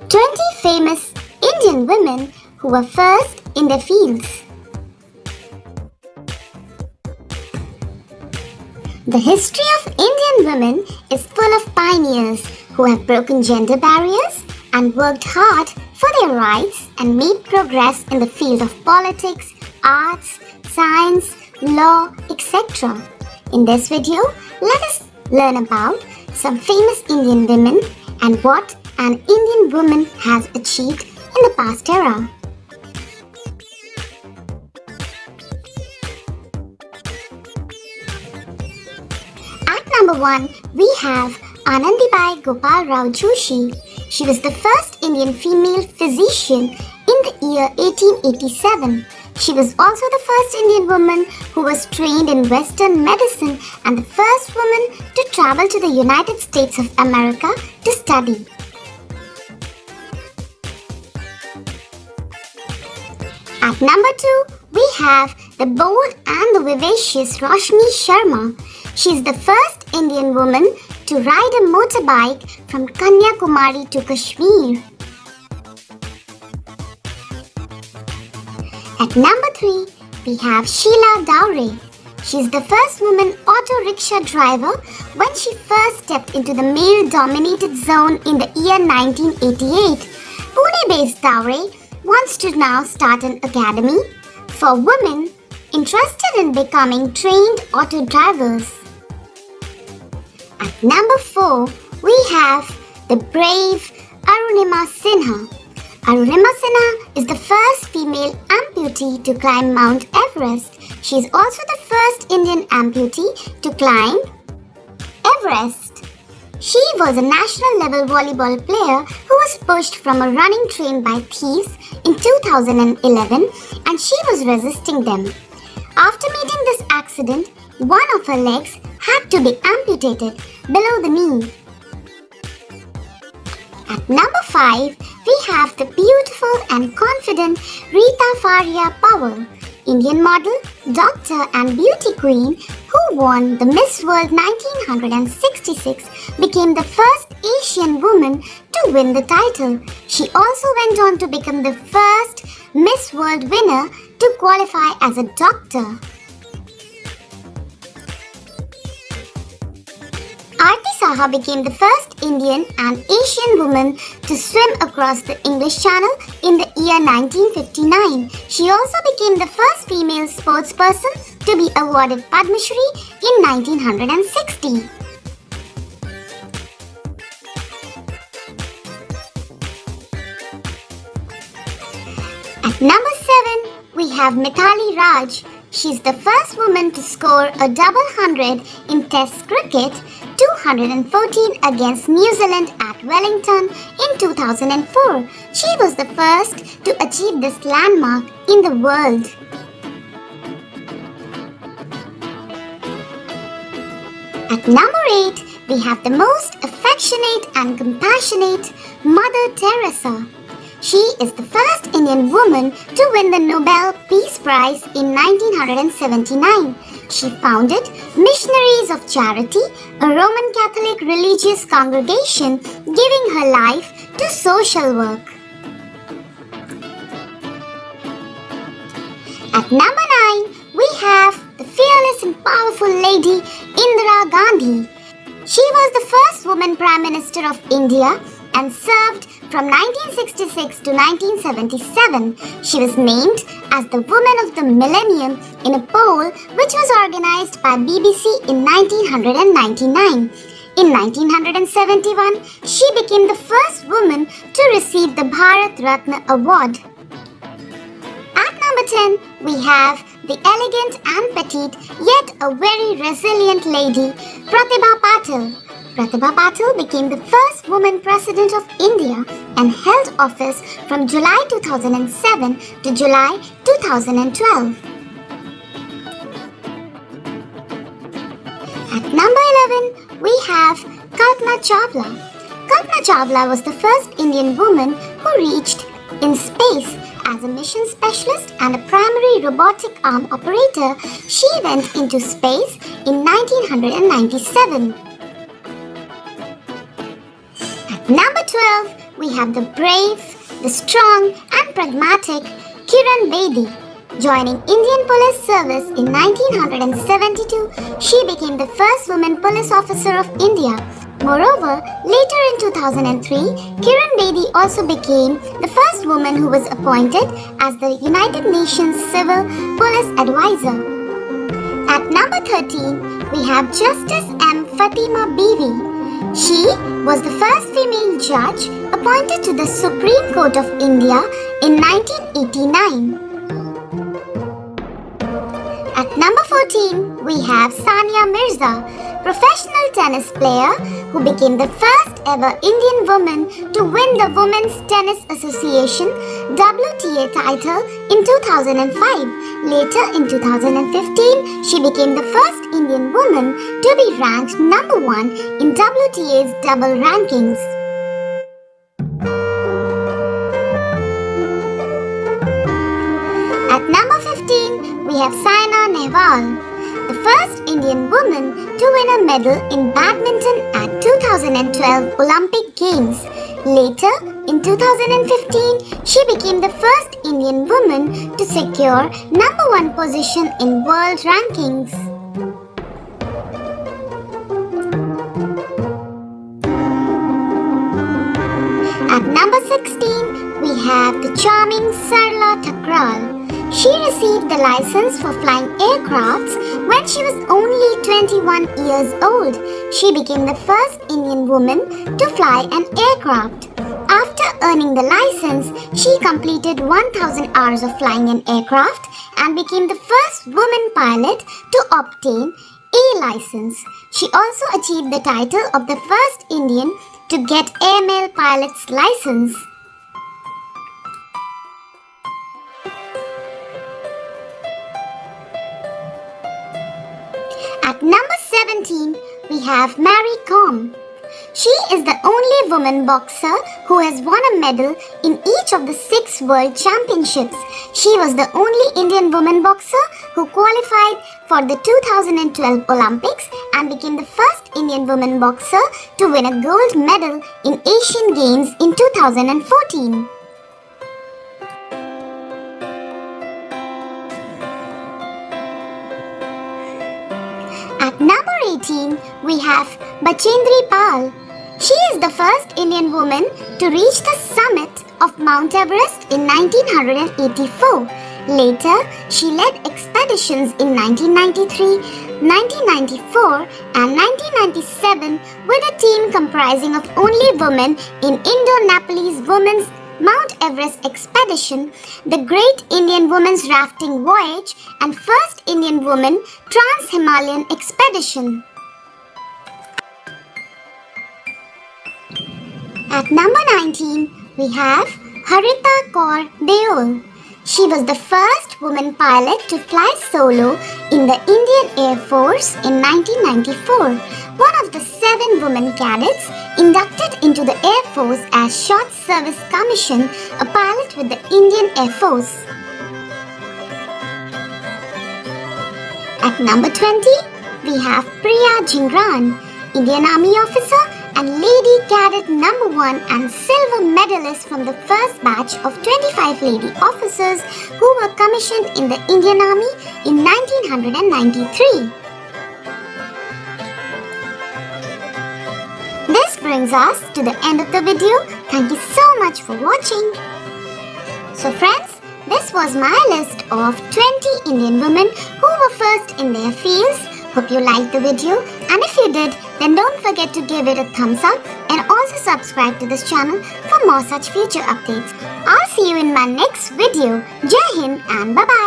20 famous Indian women who were first in their fields. The history of Indian women is full of pioneers who have broken gender barriers and worked hard for their rights and made progress in the field of politics, arts, science, law, etc. In this video, let us learn about some famous Indian women and what an Indian woman has achieved in the past era. At number 1, we have Anandibai Gopal Rao Joshi. She was the first Indian female physician in the year 1887. She was also the first Indian woman who was trained in Western medicine and the first woman to travel to the United States of America to study. At number 2, we have the bold and the vivacious Roshni Sharma. She is the first Indian woman to ride a motorbike from Kanyakumari to Kashmir. At number 3, we have Sheila Dowre. She is the first woman auto rickshaw driver when she first stepped into the male-dominated zone in the year 1988. Pune-based Dowre wants to now start an academy for women interested in becoming trained auto drivers. At number 4, we have the brave Arunima Sinha. Arunima Sinha is the first female amputee to climb Mount Everest. She is also the first Indian amputee to climb Everest. She was a national level volleyball player who was pushed from a running train by thieves in 2011 and she was resisting them. After meeting this accident, one of her legs had to be amputated below the knee. At number 5, we have the beautiful and confident Rita Faria Powell, Indian model, doctor and beauty queen who won the Miss World 1966, became the first Asian woman to win the title. She also went on to become the first Miss World winner to qualify as a doctor. Aarti Saha became the first Indian and Asian woman to swim across the English Channel in the year 1959. She also became the first female sportsperson to be awarded Padma Shri in 1960. At number 7, we have Mithali Raj. She's the first woman to score a double hundred in Test cricket, 214 against New Zealand at Wellington in 2004. She was the first to achieve this landmark in the world. At number 8, we have the most affectionate and compassionate Mother Teresa. She is the first Indian woman to win the Nobel Peace Prize in 1979. She founded Missionaries of Charity, a Roman Catholic religious congregation giving her life to social work. At number 9, we have the fearless and powerful lady Indira Gandhi. She was the first woman Prime Minister of India and served from 1966 to 1977. She was named as the Woman of the Millennium in a poll which was organized by BBC in 1999. In 1971, she became the first woman to receive the Bharat Ratna Award. At number 10, we have the elegant and petite yet a very resilient lady, Pratibha Patil. Pratibha Patil became the first woman president of India and held office from July 2007 to July 2012. At number 11, we have Kalpana Chawla. Kalpana Chawla was the first Indian woman who reached in space. As a mission specialist and a primary robotic arm operator, she went into space in 1997. At number 12, we have the brave, the strong and pragmatic Kiran Bedi. Joining Indian Police Service in 1972, she became the first woman police officer of India. Moreover, later in 2003, Kiran Bedi also became the first woman who was appointed as the United Nations Civil Police Advisor. At number 13, we have Justice M. Fatima Bibi. She was the first female judge appointed to the Supreme Court of India in 1989. At number 14, we have Sania Mirza, professional tennis player who became the first ever Indian woman to win the Women's Tennis Association WTA title in 2005. Later in 2015, she became the first Indian woman to be ranked number 1 in WTA's double rankings. At number 15, we have Saina Nehwal, the first Indian woman to win a medal in badminton at 2012 Olympic Games. Later, in 2015, she became the first Indian woman to secure number 1 position in world rankings. At number 16, we have the charming Sarla Thakral. She received the license for flying aircrafts when she was only 21 years old. She became the first Indian woman to fly an aircraft. After earning the license, she completed 1,000 hours of flying an aircraft and became the first woman pilot to obtain A license. She also achieved the title of the first Indian to get airmail pilot's license. At number 17, we have Mary Kom. She is the only woman boxer who has won a medal in each of the 6 world championships. She was the only Indian woman boxer who qualified for the 2012 Olympics and became the first Indian woman boxer to win a gold medal in Asian Games in 2014. At number 18, we have Bachendri Pal. She is the first Indian woman to reach the summit of Mount Everest in 1984. Later, she led expeditions in 1993, 1994 and 1997 with a team comprising of only women in Indo-Nepalese Women's Mount Everest Expedition, the Great Indian Women's Rafting Voyage and First Indian Woman Trans-Himalayan Expedition. At number 19, we have Harita Kaur Deol. She was the first woman pilot to fly solo in the Indian Air Force in 1994, one of the 7 women cadets inducted into the Air Force as Short Service Commission, a pilot with the Indian Air Force. At number 20, we have Priya Jingran, Indian Army officer and Lady Cadet number 1 and silver medalist from the first batch of 25 lady officers who were commissioned in the Indian Army in 1993. This brings us to the end of the video. Thank you so much for watching. So friends, this was my list of 20 Indian women who were first in their fields. Hope you liked the video, and if you did, then don't forget to give it a thumbs up and also subscribe to this channel for more such future updates. I'll see you in my next video. Jai Hind and bye-bye.